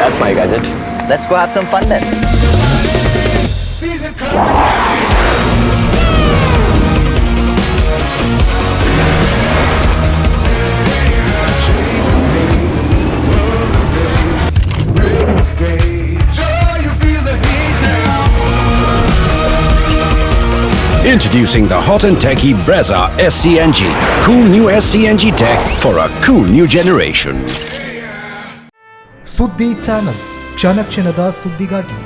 That's my gadget. Let's go have some fun then. Introducing the hot and techy Brezza SCNG. Cool new SCNG tech for a cool new generation. ಸುದ್ದಿ ಚಾನಲ್ ಕ್ಷಣ ಕ್ಷಣದ ಸುದ್ದಿಗಾಗಿ